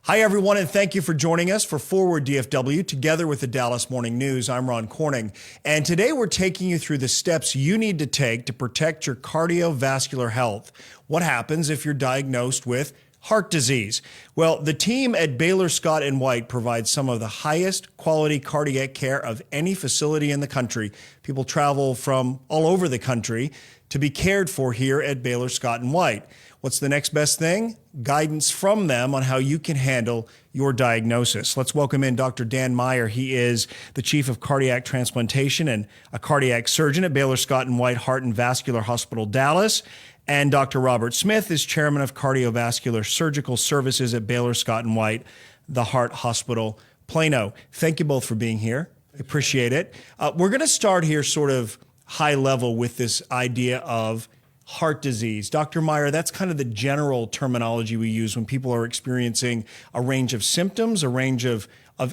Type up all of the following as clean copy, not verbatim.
Hi, everyone, and thank you for joining us for Forward DFW, together with the Dallas Morning News. I'm Ron Corning, and today we're taking you through the steps you need to take to protect your cardiovascular health. What happens if you're diagnosed with heart disease? Well, the team at Baylor Scott and White provides some of the highest quality cardiac care of any facility in the country. People travel from all over the country to be cared for here at Baylor Scott and White. What's the next best thing? Guidance from them on how you can handle your diagnosis. Let's welcome in Dr. Dan Meyer. He is the Chief of Cardiac Transplantation and a cardiac surgeon at Baylor Scott and White Heart and Vascular Hospital, Dallas. And Dr. Robert Smith is Chairman of Cardiovascular Surgical Services at Baylor Scott and White, the Heart Hospital, Plano. Thank you both for being here. I appreciate it. We're going to start here sort of high level with this idea of heart disease. Dr. Meyer, that's kind of the general terminology we use when people are experiencing a range of symptoms, a range of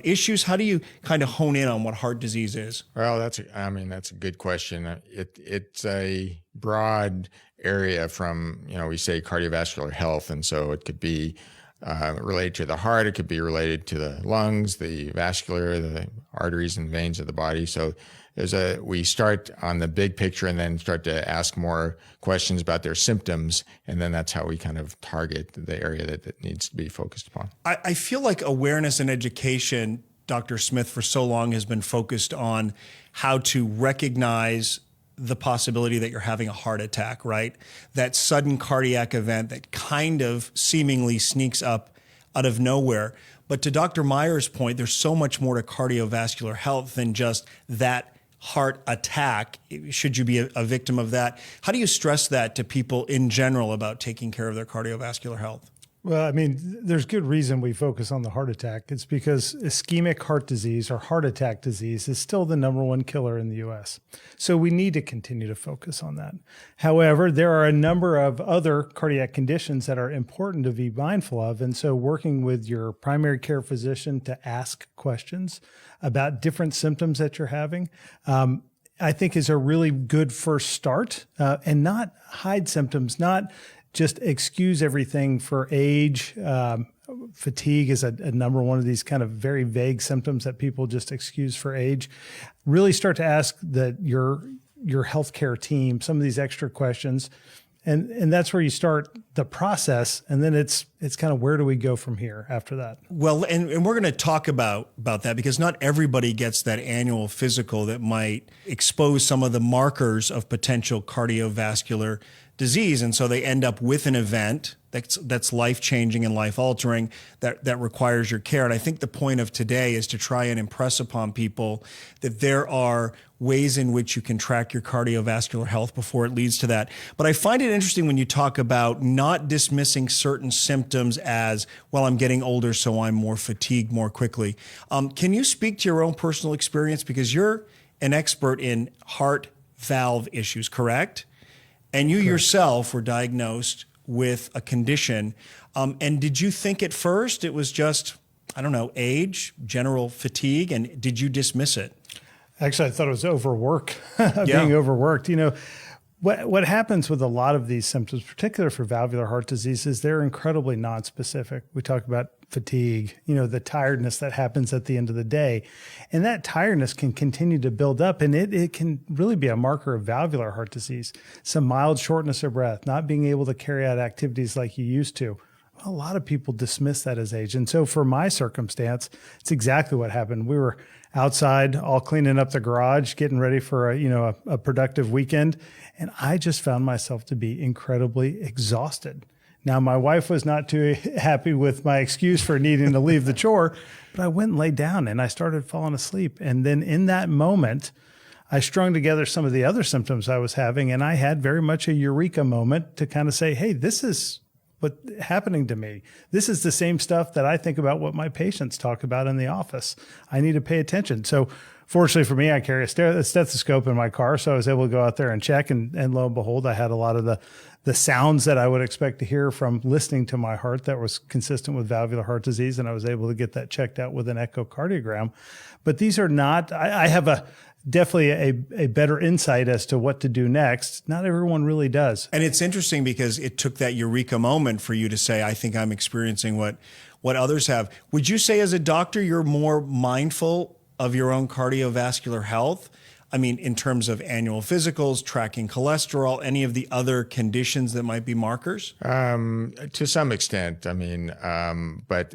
issues. How do you kind of hone in on what heart disease is? Well, that's a good question. It's a broad area from, we say cardiovascular health. And so it could be related to the heart. It could be related to the lungs, the vascular, the arteries and veins of the body. So we start on the big picture and then start to ask more questions about their symptoms. And then that's how we kind of target the area that needs to be focused upon. I feel like awareness and education, Dr. Smith, for so long has been focused on how to recognize the possibility that you're having a heart attack, right? That sudden cardiac event that kind of seemingly sneaks up out of nowhere. But to Dr. Meyer's point, there's so much more to cardiovascular health than just that heart attack. Should you be a victim of that? How do you stress that to people in general about taking care of their cardiovascular health? Well, there's good reason we focus on the heart attack. It's because ischemic heart disease or heart attack disease is still the #1 killer in the U.S. So we need to continue to focus on that. However, there are a number of other cardiac conditions that are important to be mindful of. And so working with your primary care physician to ask questions about different symptoms that you're having, I think is a really good first start, and not hide symptoms, not just excuse everything for age. Fatigue is a #1 of these kind of very vague symptoms that people just excuse for age. Really start to ask your healthcare team some of these extra questions. And that's where you start the process. And then it's kind of, where do we go from here after that? Well, and we're going to talk about that because not everybody gets that annual physical that might expose some of the markers of potential cardiovascular disease. And so they end up with an event that's life-changing and life-altering that requires your care. And I think the point of today is to try and impress upon people that there are ways in which you can track your cardiovascular health before it leads to that. But I find it interesting when you talk about not dismissing certain symptoms as, well, I'm getting older, so I'm more fatigued more quickly. Can you speak to your own personal experience? Because you're an expert in heart valve issues, correct? And you yourself were diagnosed with a condition. And did you think at first it was just, age, general fatigue, and did you dismiss it? Actually, I thought it was overwork, being overworked. What happens with a lot of these symptoms, particularly for valvular heart disease, is they're incredibly nonspecific. We talk about fatigue, the tiredness that happens at the end of the day. And that tiredness can continue to build up, and it can really be a marker of valvular heart disease. Some mild shortness of breath, not being able to carry out activities like you used to. A lot of people dismiss that as age. And so for my circumstance, it's exactly what happened. We were outside, all cleaning up the garage, getting ready for a productive weekend. And I just found myself to be incredibly exhausted. Now, my wife was not too happy with my excuse for needing to leave the chore, but I went and laid down and I started falling asleep. And then in that moment, I strung together some of the other symptoms I was having, and I had very much a eureka moment to kind of say, hey, this is what's happening to me. This is the same stuff that I think about what my patients talk about in the office. I need to pay attention. So fortunately for me, I carry a stethoscope in my car, so I was able to go out there and check, and lo and behold, I had a lot of the sounds that I would expect to hear from listening to my heart that was consistent with valvular heart disease, and I was able to get that checked out with an echocardiogram. But these are not, I have definitely a better insight as to what to do next. Not everyone really does. And it's interesting because it took that eureka moment for you to say, I think I'm experiencing what others have. Would you say as a doctor, you're more mindful of your own cardiovascular health? I mean, in terms of annual physicals, tracking cholesterol, any of the other conditions that might be markers? To some extent, I mean, but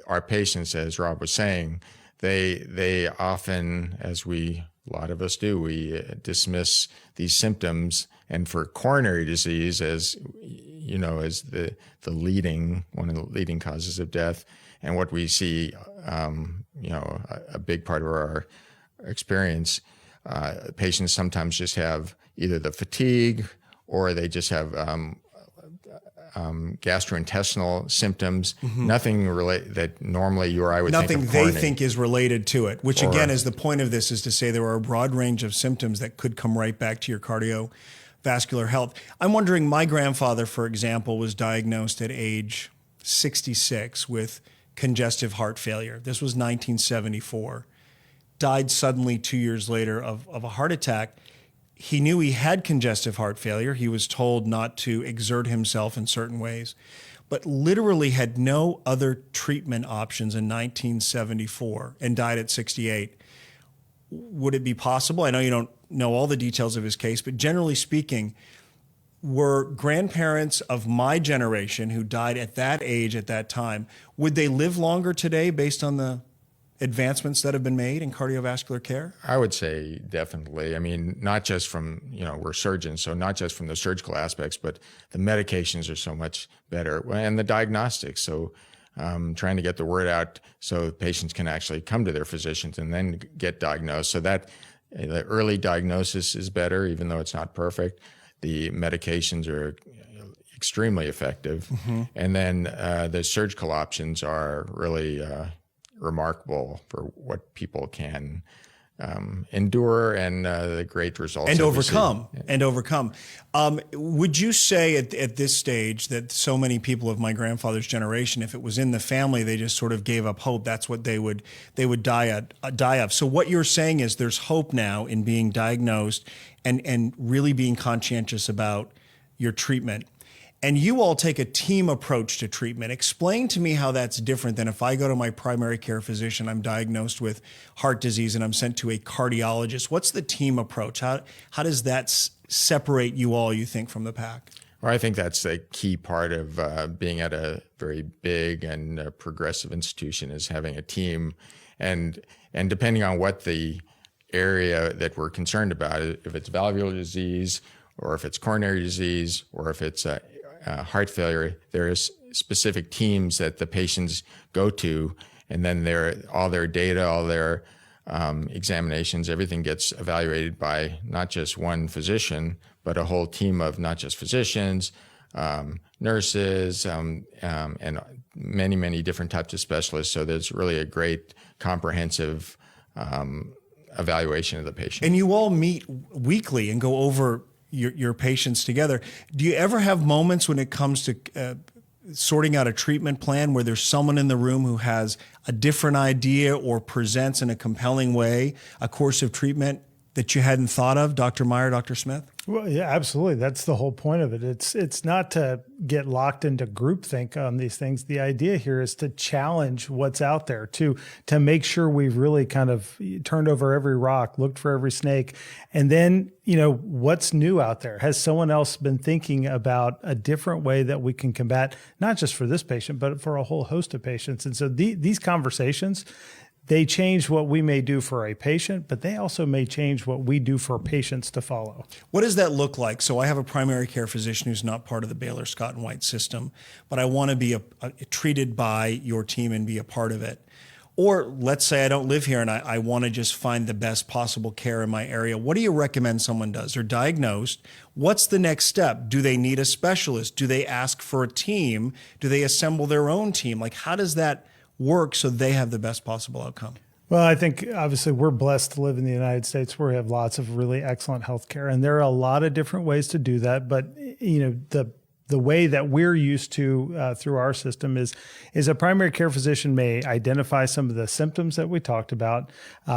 our patients, as Rob was saying, they often, as a lot of us do, we dismiss these symptoms. And for coronary disease, as you know, as one of the leading causes of death, and what we see, a big part of our experience, patients sometimes just have either the fatigue or they just have gastrointestinal symptoms, nothing that normally you or I would nothing think of they coronary. think is related to it, which again is the point of this, is to say there are a broad range of symptoms that could come right back to your cardiovascular health. I'm wondering, my grandfather, for example, was diagnosed at age 66 with congestive heart failure. This was 1974. Died suddenly 2 years later of a heart attack. He knew he had congestive heart failure. He was told not to exert himself in certain ways, but literally had no other treatment options in 1974 and died at 68. Would it be possible? I know you don't know all the details of his case, but generally speaking, were grandparents of my generation who died at that age at that time, would they live longer today based on the advancements that have been made in cardiovascular care? I would say definitely. I mean, not just from, we're surgeons, so not just from the surgical aspects, but the medications are so much better, and the diagnostics. So trying to get the word out so patients can actually come to their physicians and then get diagnosed. So that the early diagnosis is better, even though it's not perfect. The medications are extremely effective. And then the surgical options are really remarkable for what people can endure and the great results and overcome. Would you say at this stage that so many people of my grandfather's generation, if it was in the family, they just sort of gave up hope? That's what they would die of. So what you're saying is there's hope now in being diagnosed and really being conscientious about your treatment. And you all take a team approach to treatment. Explain to me how that's different than if I go to my primary care physician, I'm diagnosed with heart disease, and I'm sent to a cardiologist. What's the team approach? How does that separate you all, you think, from the pack? Well, I think that's a key part of being at a very big and progressive institution, is having a team. And depending on what the area that we're concerned about, if it's valvular disease or if it's coronary disease or if it's heart failure, there's specific teams that the patients go to, and then all their data, all their examinations, everything gets evaluated by not just one physician, but a whole team of not just physicians, nurses, and many, many different types of specialists. So there's really a great comprehensive evaluation of the patient. And you all meet weekly and go over your patients together. Do you ever have moments when it comes to sorting out a treatment plan where there's someone in the room who has a different idea or presents in a compelling way a course of treatment that you hadn't thought of, Dr. Meyer, Dr. Smith? Well, yeah, absolutely. That's the whole point of it. It's not to get locked into groupthink on these things. The idea here is to challenge what's out there, to make sure we've really kind of turned over every rock, looked for every snake, and then, what's new out there? Has someone else been thinking about a different way that we can combat, not just for this patient, but for a whole host of patients? And so these conversations, they change what we may do for a patient, but they also may change what we do for patients to follow. What does that look like? So I have a primary care physician who's not part of the Baylor Scott and White system, but I want to be treated by your team and be a part of it. Or let's say I don't live here and I want to just find the best possible care in my area. What do you recommend someone does? They're diagnosed. What's the next step? Do they need a specialist? Do they ask for a team? Do they assemble their own team? Like, how does that work so they have the best possible outcome? Well, I think obviously we're blessed to live in the United States where we have lots of really excellent healthcare, and there are a lot of different ways to do that. But the the way that we're used to through our system is a primary care physician may identify some of the symptoms that we talked about,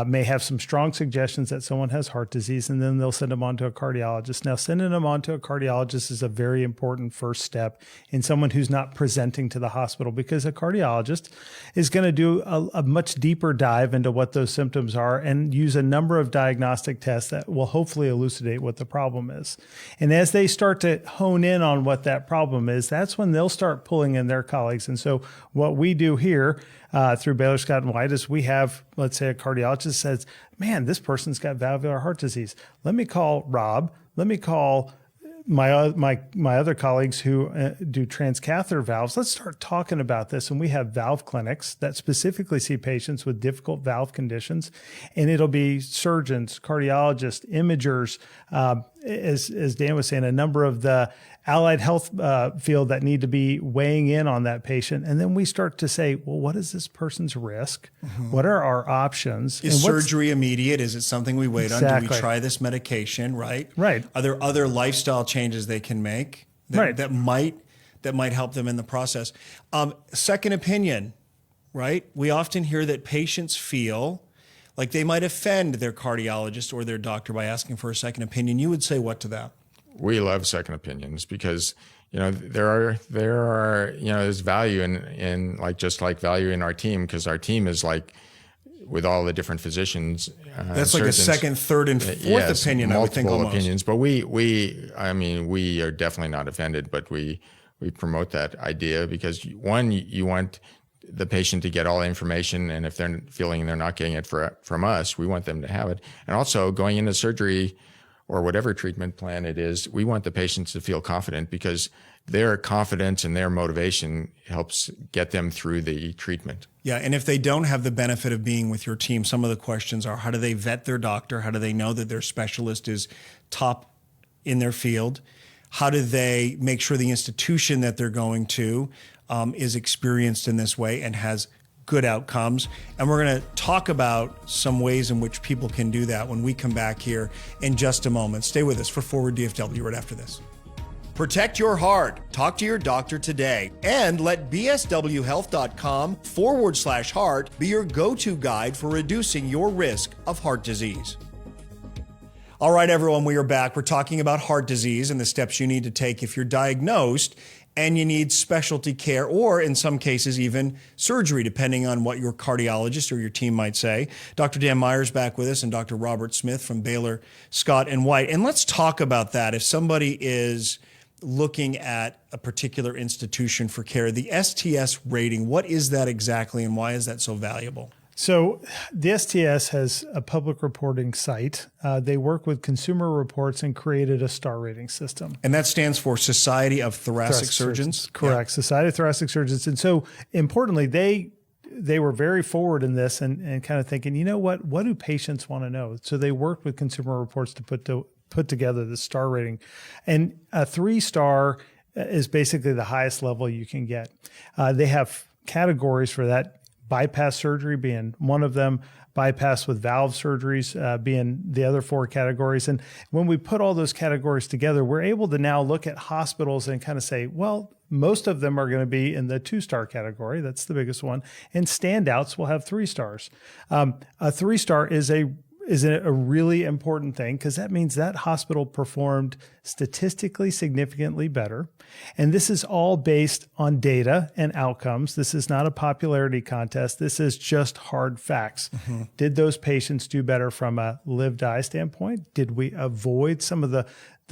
may have some strong suggestions that someone has heart disease, and then they'll send them on to a cardiologist. Now, sending them on to a cardiologist is a very important first step in someone who's not presenting to the hospital, because a cardiologist is going to do a much deeper dive into what those symptoms are and use a number of diagnostic tests that will hopefully elucidate what the problem is. And as they start to hone in on what that problem is, that's when they'll start pulling in their colleagues. And so what we do here through Baylor Scott and White is we have, let's say, a cardiologist says, man, this person's got valvular heart disease. Let me call Rob. Let me call my other colleagues who do transcatheter valves. Let's start talking about this. And we have valve clinics that specifically see patients with difficult valve conditions. And it'll be surgeons, cardiologists, imagers, as Dan was saying, a number of the allied health field that need to be weighing in on that patient. And then we start to say, well, what is this person's risk? Mm-hmm. What are our options? Is surgery immediate? Is it something we wait on? Do we try this medication, right? Right. Are there other lifestyle changes they can make that might help them in the process? Second opinion, right? We often hear that patients feel like they might offend their cardiologist or their doctor by asking for a second opinion. You would say what to that? We love second opinions because, there are there's value in just like value in our team, because our team is like with all the different physicians. That's like surgeons, a second, third, and fourth opinion. I would think almost. Multiple opinions, but we are definitely not offended, but we promote that idea because one, you want the patient to get all the information, and if they're feeling they're not getting it from us, we want them to have it. And also going into surgery or whatever treatment plan it is, we want the patients to feel confident, because their confidence and their motivation helps get them through the treatment. Yeah, and if they don't have the benefit of being with your team, some of the questions are, how do they vet their doctor? How do they know that their specialist is top in their field? How do they make sure the institution that they're going to is experienced in this way and has good outcomes? And we're going to talk about some ways in which people can do that when we come back here in just a moment. Stay with us for Forward DFW right after this. Protect your heart. Talk to your doctor today, and let bswhealth.com/heart be your go-to guide for reducing your risk of heart disease. All right, everyone, we are back. We're talking about heart disease and the steps you need to take if you're diagnosed and you need specialty care, or in some cases even surgery, depending on what your cardiologist or your team might say. Dr. Dan Myers back with us, and Dr. Robert Smith from Baylor Scott and White. And let's talk about that. If somebody is looking at a particular institution for care, the STS rating, what is that exactly, and why is that so valuable? So the STS has a public reporting site. They work with Consumer Reports and created a star rating system. And that stands for Society of Thoracic Surgeons? Correct. Yeah. Society of Thoracic Surgeons. And so importantly, they were very forward in this and kind of thinking, what do patients want to know? So they worked with Consumer Reports to put together the star rating. And a 3-star is basically the highest level you can get. They have categories for that. Bypass surgery being one of them, bypass with valve surgeries being the other 4 categories. And when we put all those categories together, we're able to now look at hospitals and kind of say, well, most of them are going to be in the 2-star category. That's the biggest one. And standouts will have 3 stars. A 3-star is a really important thing, because that means that hospital performed statistically significantly better. And this is all based on data and outcomes. This is not a popularity contest. This is just hard facts. Mm-hmm. Did those patients do better from a live-die standpoint? Did we avoid some of the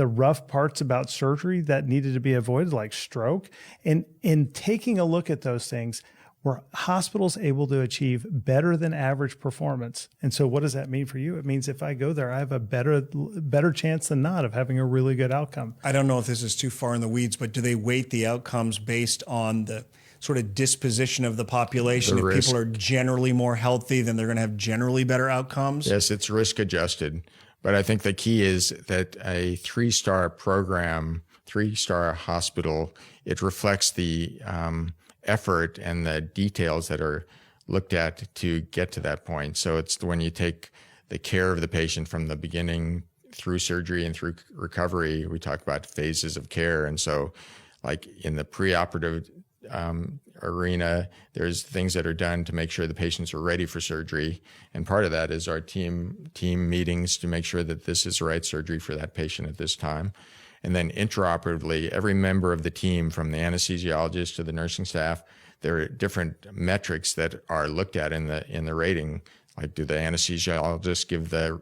rough parts about surgery that needed to be avoided, like stroke? And in taking a look at those things, were hospitals able to achieve better than average performance? And so what does that mean for you? It means if I go there, I have a better chance than not of having a really good outcome. I don't know if this is too far in the weeds, but do they weight the outcomes based on the sort of disposition of the population? If people are generally more healthy, then they're going to have generally better outcomes? Yes, it's risk adjusted. But I think the key is that a 3-star program, 3-star hospital, it reflects the effort and the details that are looked at to get to that point. So it's when you take the care of the patient from the beginning through surgery and through recovery. We talk about phases of care. And so like in the preoperative arena, there's things that are done to make sure the patients are ready for surgery. And part of that is our team meetings to make sure that this is the right surgery for that patient at this time. And then intraoperatively, every member of the team, from the anesthesiologist to the nursing staff, there are different metrics that are looked at in the rating. Like, do the anesthesiologist give the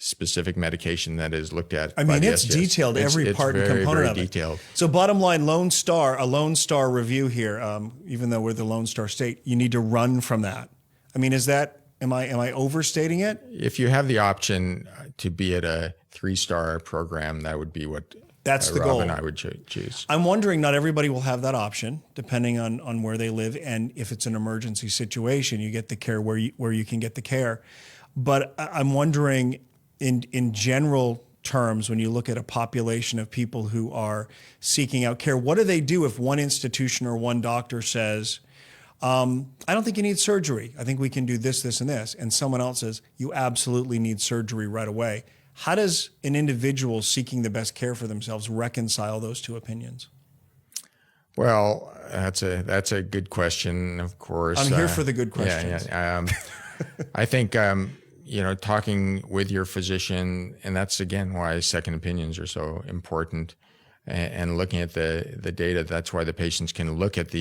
specific medication that is looked at? I mean, it's detailed, every part and component of it. Detailed. So bottom line, a Lone Star review here, even though we're the Lone Star state, you need to run from that. I mean, am I overstating it? If you have the option to be at a 3-star program, that would be what that's the Rob goal. And I would choose. I'm wondering, not everybody will have that option, depending on where they live, and if it's an emergency situation, you get the care where you can get the care. But I'm wondering, in general terms, when you look at a population of people who are seeking out care, what do they do if one institution or one doctor says, I don't think you need surgery, I think we can do this, this, and this, and someone else says, you absolutely need surgery right away? How does an individual seeking the best care for themselves reconcile those two opinions? Well, that's a good question, of course. I'm here for the good questions. Yeah. I think, talking with your physician, and that's, again, why second opinions are so important, and looking at the data. That's why the patients can look at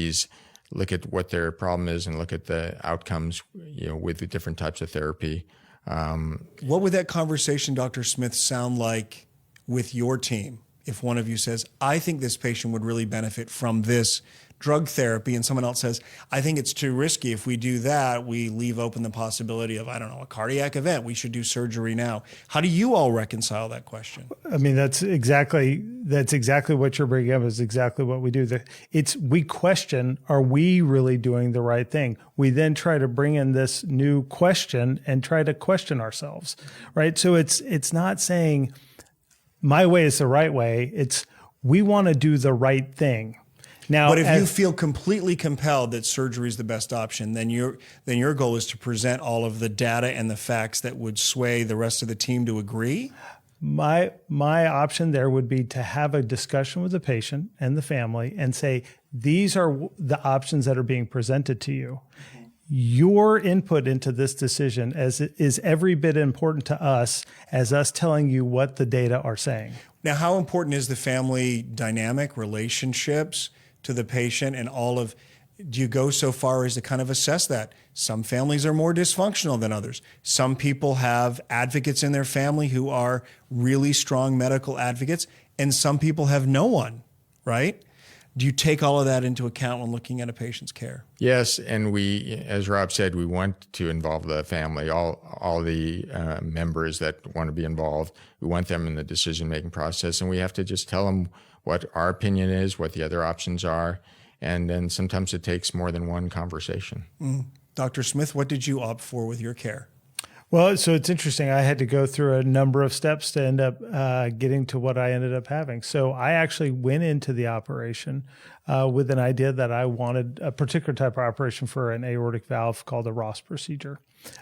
what their problem is and look at the outcomes, with the different types of therapy. What would that conversation, Dr. Smith, sound like with your team if one of you says, I think this patient would really benefit from this drug therapy, and someone else says, I think it's too risky. If we do that, we leave open the possibility of, a cardiac event. We should do surgery now. How do you all reconcile that question? I mean, that's exactly what you're bringing up, is exactly what we do. We question, are we really doing the right thing? We then try to bring in this new question and try to question ourselves, right? So it's not saying my way is the right way. It's, we want to do the right thing. Now, but if you feel completely compelled that surgery is the best option, then your goal is to present all of the data and the facts that would sway the rest of the team to agree? My option there would be to have a discussion with the patient and the family and say, these are the options that are being presented to you. Your input into this decision is every bit important to us as us telling you what the data are saying. Now, how important is the family dynamic, relationships to the patient, and do you go so far as to kind of assess that? Some families are more dysfunctional than others. Some people have advocates in their family who are really strong medical advocates, and some people have no one, right? Do you take all of that into account when looking at a patient's care? Yes, and we, as Rob said, we want to involve the family, all the members that want to be involved. We want them in the decision-making process, and we have to just tell them what our opinion is, what the other options are, and then sometimes it takes more than one conversation. Dr. Smith, what did you opt for with your care? Well, so it's interesting. I had to go through a number of steps to end up getting to what I ended up having. So I actually went into the operation with an idea that I wanted a particular type of operation for an aortic valve called a Ross procedure.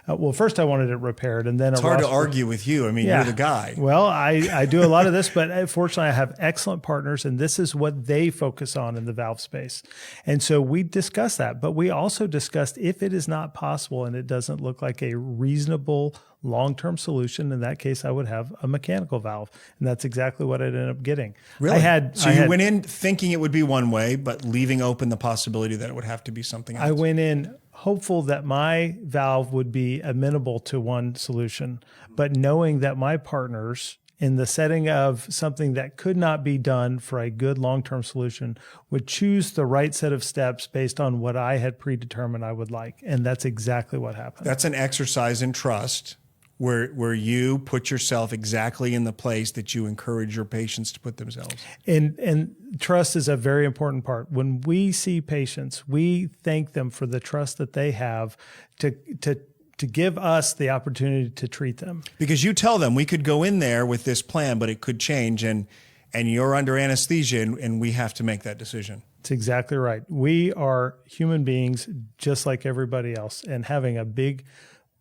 Well, first I wanted it repaired, and then it's hard to argue with you. I mean, you're the guy. Well, I do a lot of this, but fortunately I have excellent partners, and this is what they focus on in the valve space. And so we discussed that, but we also discussed if it is not possible and it doesn't look like a reasonable long-term solution, in that case, I would have a mechanical valve. And that's exactly what I ended up getting. Really? You went in thinking it would be one way, but leaving open the possibility that it would have to be something else. I went in hopeful that my valve would be amenable to one solution, but knowing that my partners, in the setting of something that could not be done for a good long-term solution, would choose the right set of steps based on what I had predetermined I would like. And that's exactly what happened. That's an exercise in trust, where you put yourself exactly in the place that you encourage your patients to put themselves. And trust is a very important part. When we see patients, we thank them for the trust that they have to give us the opportunity to treat them. Because you tell them, we could go in there with this plan, but it could change, and you're under anesthesia, and we have to make that decision. That's exactly right. We are human beings just like everybody else, and having a big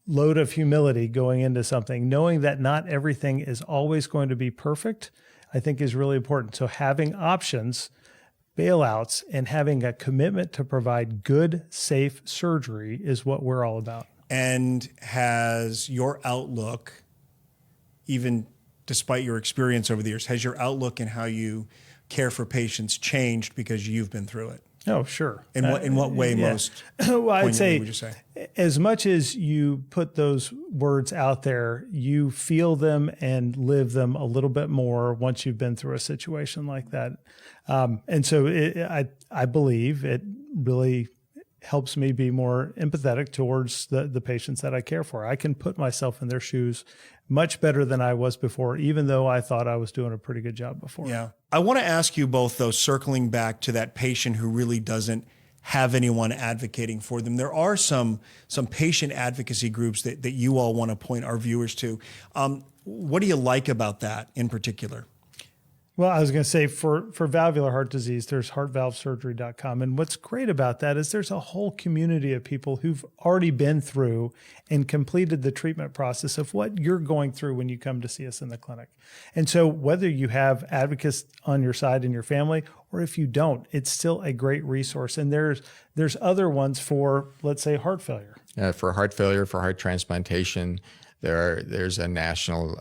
load of humility going into something, knowing that not everything is always going to be perfect, I think is really important. So having options bailouts and having a commitment to provide good, safe surgery is what we're all about. And has your outlook, even despite your experience over the years, has your outlook in how you care for patients changed because you've been through it? Oh, sure. In what way most? Well, I'd say, would you say? As much as you put those words out there, you feel them and live them a little bit more once you've been through a situation like that. And so I believe it really helps me be more empathetic towards the patients that I care for. I can put myself in their shoes much better than I was before, even though I thought I was doing a pretty good job before. Yeah. I want to ask you both, though, circling back to that patient who really doesn't have anyone advocating for them. There are some patient advocacy groups that you all want to point our viewers to. What do you like about that in particular? Well, I was going to say for valvular heart disease, there's heartvalvesurgery.com. And what's great about that is there's a whole community of people who've already been through and completed the treatment process of what you're going through when you come to see us in the clinic. And so whether you have advocates on your side in your family or if you don't, it's still a great resource. And there's other ones for, let's say, heart failure. For heart failure, for heart transplantation, there's a national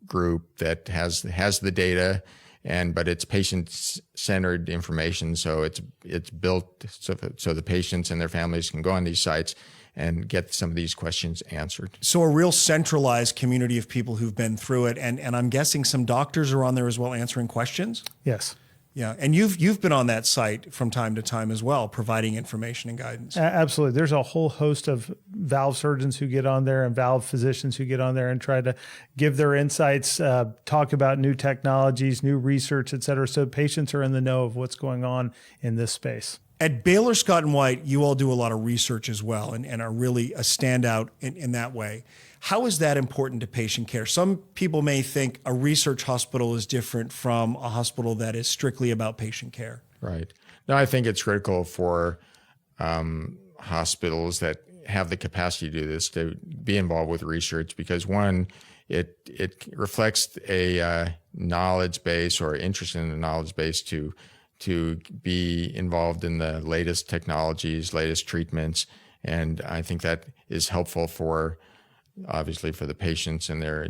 group that has the data, but it's patient-centered information. So it's built so the patients and their families can go on these sites and get some of these questions answered. So a real centralized community of people who've been through it, and I'm guessing some doctors are on there as well answering questions? Yes. Yeah, and you've been on that site from time to time as well, providing information and guidance. Absolutely. There's a whole host of valve surgeons who get on there and valve physicians who get on there and try to give their insights, talk about new technologies, new research, et cetera. So patients are in the know of what's going on in this space. At Baylor Scott and White, you all do a lot of research as well and are really a standout in that way. How is that important to patient care? Some people may think a research hospital is different from a hospital that is strictly about patient care. Right. No, I think it's critical for hospitals that have the capacity to do this to be involved with research because, one, it reflects a knowledge base or interest in the knowledge base to be involved in the latest technologies, latest treatments. And I think that is helpful obviously for the patients and their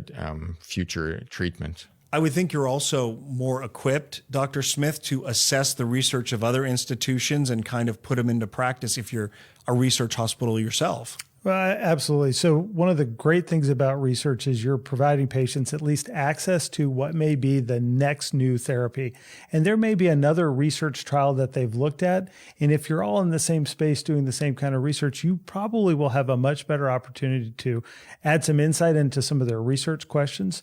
future treatment. I would think you're also more equipped, Dr. Smith, to assess the research of other institutions and kind of put them into practice if you're a research hospital yourself. Well, absolutely. So one of the great things about research is you're providing patients at least access to what may be the next new therapy. And there may be another research trial that they've looked at. And if you're all in the same space doing the same kind of research, you probably will have a much better opportunity to add some insight into some of their research questions,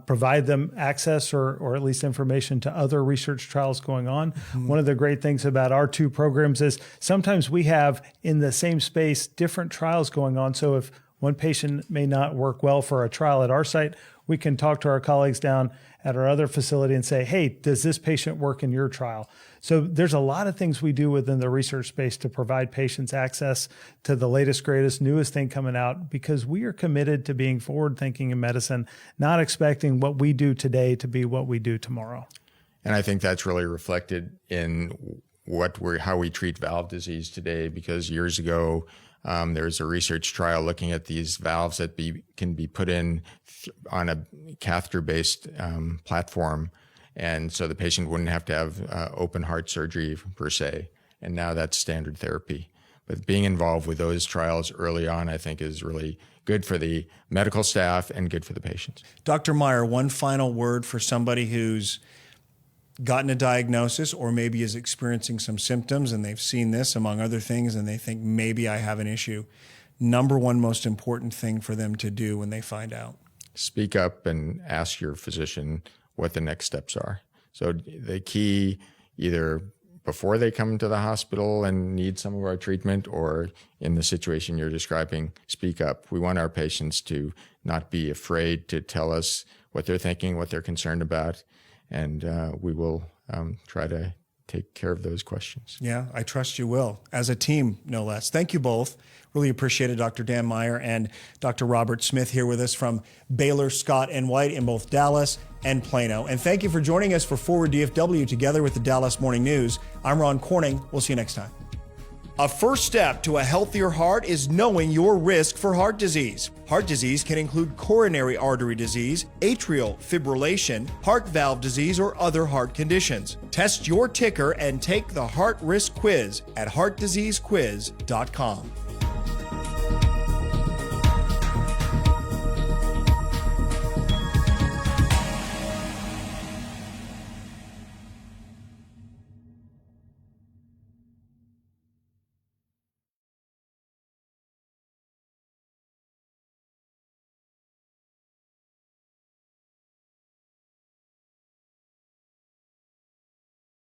provide them access or at least information to other research trials going on. Mm-hmm. One of the great things about our two programs is sometimes we have in the same space different trials going on. So if one patient may not work well for a trial at our site, we can talk to our colleagues down at our other facility and say, hey, does this patient work in your trial? So there's a lot of things we do within the research space to provide patients access to the latest, greatest, newest thing coming out because we are committed to being forward thinking in medicine, not expecting what we do today to be what we do tomorrow. And I think that's really reflected in how we treat valve disease today because years ago, there was a research trial looking at these valves that can be put in on a catheter-based platform. And so the patient wouldn't have to have open heart surgery per se. And now that's standard therapy. But being involved with those trials early on, I think, is really good for the medical staff and good for the patients. Dr. Meyer, one final word for somebody who's gotten a diagnosis or maybe is experiencing some symptoms and they've seen this among other things and they think maybe I have an issue. Number one most important thing for them to do when they find out? Speak up and ask your physician what the next steps are. So the key, either before they come to the hospital and need some of our treatment or in the situation you're describing, speak up. We want our patients to not be afraid to tell us what they're thinking, what they're concerned about. And we will try to take care of those questions. Yeah, I trust you will, as a team, no less. Thank you both. Really appreciate it, Dr. Dan Meyer and Dr. Robert Smith here with us from Baylor Scott and White in both Dallas and Plano. And thank you for joining us for Forward DFW together with the Dallas Morning News. I'm Ron Corning. We'll see you next time. A first step to a healthier heart is knowing your risk for heart disease. Heart disease can include coronary artery disease, atrial fibrillation, heart valve disease, or other heart conditions. Test your ticker and take the heart risk quiz at heartdiseasequiz.com.